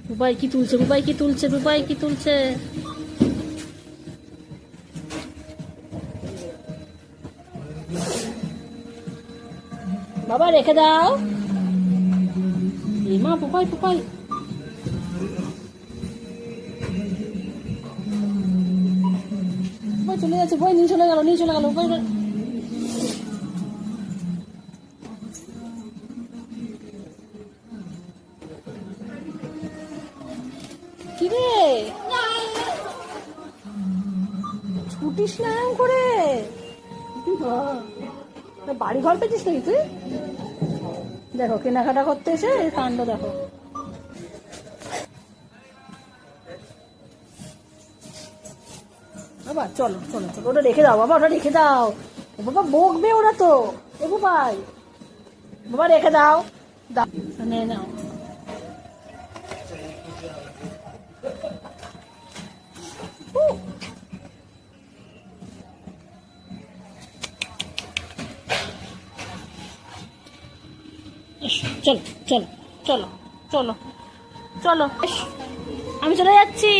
বুবাই কি তুলছে, বুবাই কি তুলছে, বুবাই কি তুলছে। বাবা রেখে দাও। মা বুবাই বুবাই বুবাই চলে যাচ্ছে, বুবাই নিয়ে চলে গেল, নিয়ে চলে গেল বুবাই। কি রে ছুটিস না এরকম করে? বাড়ি ঘর পেয়েছিস নাকি তুই? দেখো কেনাকাটা করতে এসে এই কাণ্ড দেখো। বাবা চলো চলো চলো, ওটা রেখে দাও বাবা, ওটা রেখে দাও। বাবা বকবে ওরা তো। এ ভাই বাবা রেখে দাও, দাও নে নাও। চলো চলো চলো চলো চলো, আমি চলে যাচ্ছি।